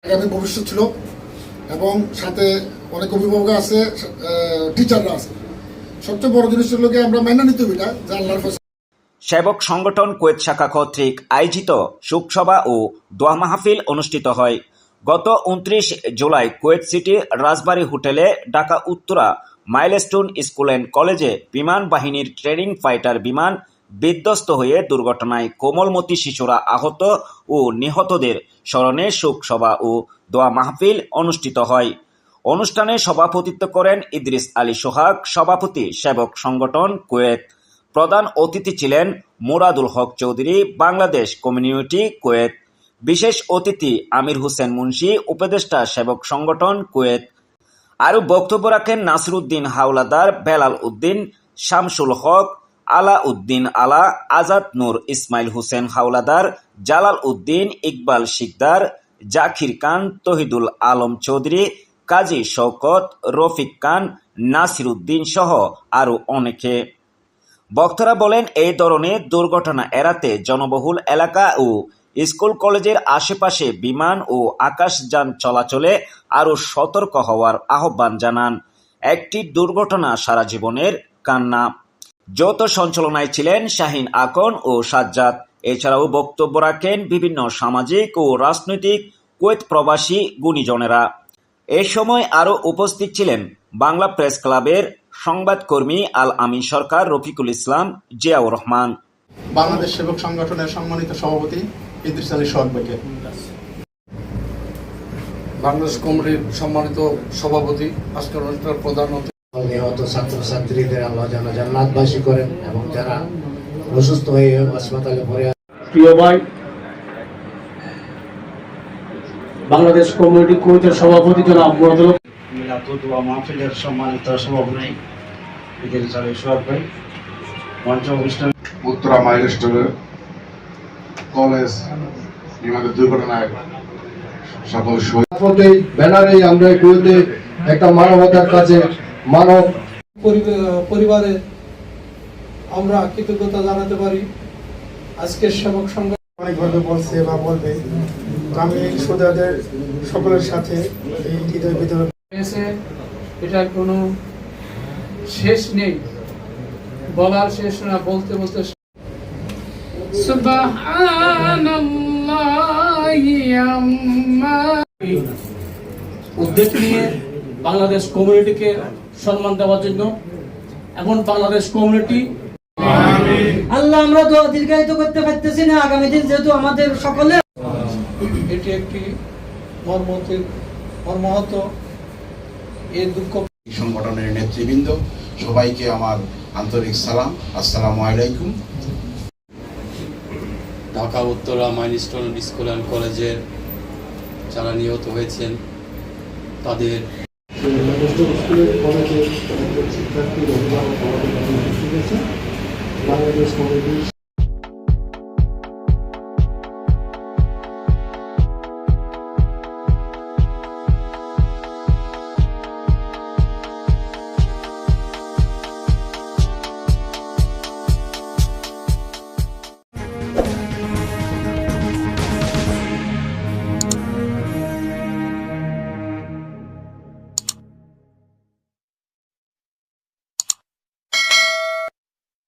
আগামী ভবিষ্যৎ ছিল এবং সাথে অনেক অভিভাবক আছে, টিচাররা আছে। সবচেয়ে বড় জিনিস হলো কি আমরা মাইনা নিতে হবে না যে আল্লাহর ফয়সালা। সেবক সংগঠন কুয়েত শাখা কর্তৃক আয়োজিত শোকসভা ও দোয়া মাহফিল অনুষ্ঠিত হয়। গত 29 জুলাই কুয়েত সিটির রাজবাড়ী হোটেলে Dhaka Uttara milestone school and কলেজে বিমান বাহিনীর ট্রেনিং ফাইটার বিমান বিধ্বস্ত হয়ে দুর্ঘটনায় কোমলমতি শিশুরা আহত ও নিহতদের স্মরণে শোকসভা ও দোয়া মাহফিল অনুষ্ঠিত হয়। অনুষ্ঠানে সভাপতিত্ব করেন ইদ্রিস আলী সোহাগ, সভাপতি সেবক সংগঠন কুয়েত। প্রধান অতিথি ছিলেন মুরাদুল হক চৌধুরী, বাংলাদেশ কমিউনিটি কুয়েত। বিশেষ অতিথি আমির হোসেন মুন্সি, উপদেষ্টা সেবক সংগঠন কুয়েত। আরও বক্তব্য রাখেন নাসিরউদ্দিন হাওলাদার, বেলাল উদ্দিন, শামসুল হক, আলা উদ্দিন আলা, আজাদ নূর, ইসমাইল হোসেন হাওলাদার, জালাল উদ্দিন, ইকবাল শিকদার, জাকির খান, তহিদুল আলম চৌধুরী, কাজী শওকত, রফিক খান, নাসিরউদ্দিন সহ আরও অনেকে। বক্তারা বলেন, এই ধরনের দুর্ঘটনা এড়াতে জনবহুল এলাকা ও স্কুল কলেজের আশেপাশে বিমান ও আকাশযান চলাচলে আরও সতর্ক হওয়ার আহ্বান জানান। একটি দুর্ঘটনা সারা জীবনের কান্না। যৌথ সঞ্চালনায় ছিলেন শাহিন আকন ও সাজ্জাদ। এছাড়াও বক্তব্য রাখেন বিভিন্ন সামাজিক ও রাজনৈতিক কুয়েত প্রবাসী গুণীজনেরা। এ সময় আরও উপস্থিত ছিলেন বাংলা প্রেস ক্লাবের সংবাদকর্মী আল আমিন সরকার, রফিকুল ইসলাম, জিয়াউর রহমান। বাংলাদেশ সেবক সংগঠনের সম্মানিত সভাপতি ইদ্রিস আলী সোহাগ ভাইকে, বাংলাদেশ কমিটির সম্মানিত সভাপতি, আজকের অনুষ্ঠানের প্রধান অতিথি, নিহত ছাত্রছাত্রীদের আল্লাহ যেন জান্নাতবাসী করেন এবং যারা অসুস্থ হয়ে হাসপাতালে পড়ে। প্রিয় ভাই, বাংলাদেশ কমিউনিটি কুয়েতের সভাপতি জনাব মুরাদুল হক, মিলাদ দোয়া মাহফিলের সম্মানিত সভাপতি ইদ্রিস আলী সোহাগ ভাই, মঞ্চ অনুষ্ঠান উত্তরা মাইলস্টোন কলেজ বিমানের দুর্ঘটনায় সকল শহীদ ব্যানারে আমরা কুয়েতে একটা মানবতার কাছে মানব পরিবারে আমরা কৃতজ্ঞতা জানাতে পারি। আজকের সেবক সংগঠন অনেকভাবে বলছে বা বলবে, আমি শ্রোতাদের সকলের সাথে এই হৃদয় ভিতরে এটার কোনো শেষ নেই, বলার শেষ না, বলতে বলতে। উদ্যোগ নিয়ে বাংলাদেশ কমিউনিটিকে সম্মান দেওয়ার জন্য এখন বাংলাদেশ কমিউনিটি আল্লাহ আমরা দোয়া দীর্ঘায়িত করতে পারতেছি না, আগামী দিন যেহেতু আমাদের সকলে। এটি একটি মর্মাহত এই দুঃখ। সংগঠনের নেতৃবৃন্দ সবাইকে আমার আন্তরিক সালাম, আসসালামু আলাইকুম। Dhaka Uttara milestone school and কলেজের যারা নিহত হয়েছেন তাদের বাংলাদেশ কমিটি